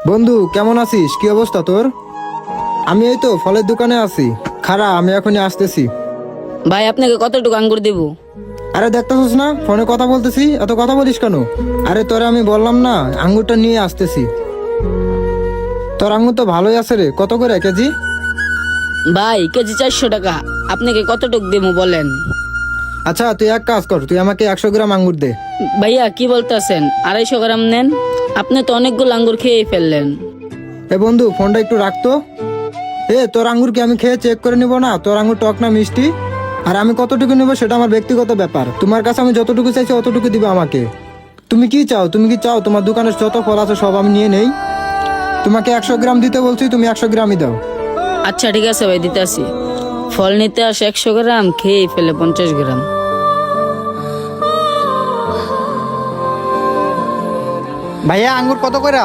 বন্ধু কেমন আছিস? কি অবস্থা তোর? আমি এই তো ফলের দোকানে আছি। খারা, আমি এখনই আসতেছি। ভাই আপনাকে কতটুকু আঙ্গুর দেবো? আরে দেখতেছিস না ফোনে কথা বলতেছি, এত কথা বলিস কেন? আরে তোরে আমি বললাম না আঙ্গুরটা নিয়ে আসতেছি। তোর আঙ্গুর তো ভালোই আছে রে, কত করে কেজি? ভাই কেজি 400 টাকা। আপনাকে কতটুকু দেবো বলেন? আচ্ছা তুই এক কাজ কর, তুই আমাকে 100 গ্রাম আঙ্গুর দে। ভাইয়া কি বলতেছেন? 250 গ্রাম নেন। আপনি তো অনেকগুলো আঙ্গুর খেয়েই ফেললেন। এ বন্ধু ফোনটা একটু রাখতো। তোর আঙ্গুর কি আমি খেয়ে চেক করে নিব না তোর আঙ্গুর টক না মিষ্টি? আর আমি কতটুকু নিব সেটা আমার ব্যক্তিগত ব্যাপার। তোমার কাছে আমি যতটুকু চাইছি অতটুকু দিবে আমাকে। তুমি কি চাও? তুমি কি চাও তোমার দোকানের যত ফল আছে সব আমি নিয়ে নেই? তোমাকে 100 গ্রাম দিতে বলছি, তুমি 100 গ্রামই দাও। আচ্ছা ঠিক আছে ভাই, দিতে আসি। ফল নিতে আসে 100 গ্রাম, খেয়েই ফেলে 50 গ্রাম। ভাইয়া আঙ্গুর কত করে?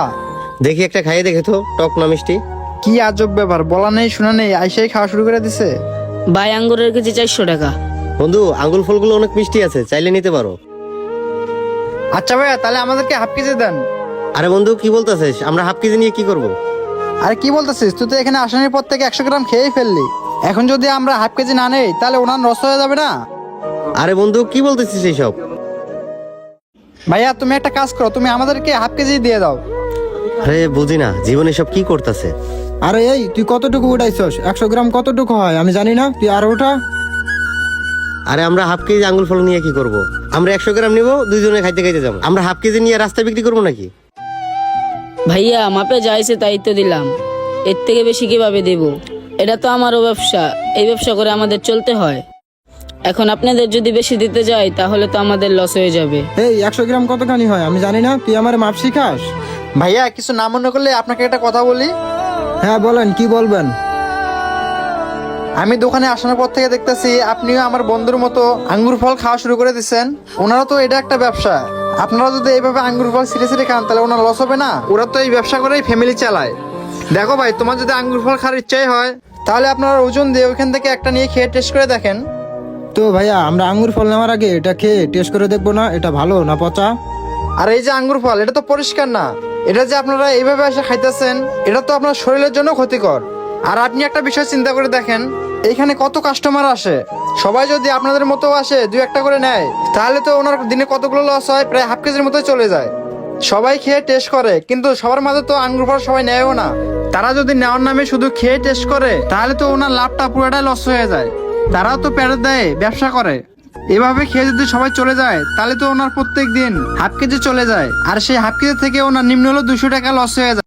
দেখি একটা খাইয়ে দেখে তো, টক না মিষ্টি। কি আজব ব্যাপার, বলা নেই শোনা নেই আইসাই খাওয়া শুরু করে দিছে। ভাই আঙ্গুরের কেজি 400 টাকা। বন্ধু আঙ্গুল ফলগুলো অনেক মিষ্টি আছে, চাইলে নিতে পারো। আচ্ছা ভাইয়া তাহলে আমাদেরকে হাফ কেজি দেন। আরে বন্ধু কি বলতেছিস? আমরা হাফ কেজি নিয়ে কি করব? আরে কি বলতেছিস, তুই তো এখানে আসানোর পর থেকে 100 গ্রাম খেয়েই ফেললি। এখন যদি আমরা হাফ কেজি না নেই তাহলে ওনার নষ্ট হয়ে যাবে না? আরে বন্ধু কি বলতেছিস এইসব? ভাইয়া তুমি একটা কাজ করো, তুমি আমাদেরকে হাফ কেজি দিয়ে দাও। আরে বুঝি না জীবনে সব কি করতেছে। আরে এই তুই কতটুকু উঠাইছস? 100 গ্রাম কতটুকু হয় আমি জানি না, তুই আর ওঠা। আরে আমরা হাফ কেজি আঙ্গুল ফল নিয়ে কি করব? আমরা 100 গ্রাম নিব, দুইজনে খাইতে খাইতে যাবো। আমরা হাফ কেজি নিয়ে রাস্তায় বিক্রি করবো নাকি? ভাইয়া মাপে যাইছে তাই তো দিলাম, এর থেকে বেশি কিভাবে দেব? এটা তো আমারও ব্যবসা, এই ব্যবসা করে আমাদের চলতে হয়। এখন আপনাদের যদি বেশি দিতে যাই তাহলে তো আমাদের লস হয়ে যাবে। এই 100 গ্রাম কতখানি হয় আমি জানি না, তুই আমার মাপ শিখাস? ভাইয়া কিছু না মনে করলে আপনাকে একটা কথা বলি। হ্যাঁ বলেন, কি বলবেন? আমি দোকানে আসানোর পর থেকে দেখতেছি আপনিও আমার বন্ধুর মতো আঙ্গুর ফল খাওয়া শুরু করে দিচ্ছেন। ওনারা তো এটা একটা ব্যবসা, আপনারা যদি এইভাবে আঙ্গুর ফল সিরে সিরে খান তাহলে ওনার লস হবে না? ওরা তো এই ব্যবসা করেই ফ্যামিলি চালায়। দেখো ভাই, তোমার যদি আঙ্গুর ফল খাওয়ার ইচ্ছাই হয় তাহলে আপনারা ওজন দিয়ে ওইখান থেকে একটা নিয়ে খেয়ে টেস্ট করে দেখেন। তো ভাইয়া আমরা আঙ্গুর ফল নেওয়ার আগে এটা খেয়ে টেস্ট করে দেখবো না এটা ভালো না পচা? আর এই যে আঙ্গুর ফল, এটা তো পরিষ্কার না। এটা যে আপনারা এইভাবে এসে খাইতেছেন এটা তো আপনার শরীরের জন্য ক্ষতিকর। আর আপনি একটা বিষয় চিন্তা করে দেখেন, এইখানে কত কাস্টমার আসে, সবাই যদি আপনাদের মতো আসে দুই একটা করে নেয় তাহলে তো ওনার দিনে কতগুলো লস হয়, প্রায় হাফ কেজির মতোই চলে যায়। সবাই খেয়ে টেস্ট করে কিন্তু সবার মাঝে তো আঙ্গুর ফল সবাই নেয়ও না। তারা যদি নেওয়ার নামে শুধু খেয়ে টেস্ট করে তাহলে তো ওনার লাভটা পুরোটাই লস হয়ে যায়। তারাও তো প্যারের দেয় ব্যবসা করে। এভাবে খেয়ে যদি সবাই চলে যায় তাহলে তো ওনার প্রত্যেক দিন হাফ কেজি চলে যায়, আর সেই হাফ কেজি থেকে ওনার নিম্ন হলো 200 টাকা লস হয়ে যায়।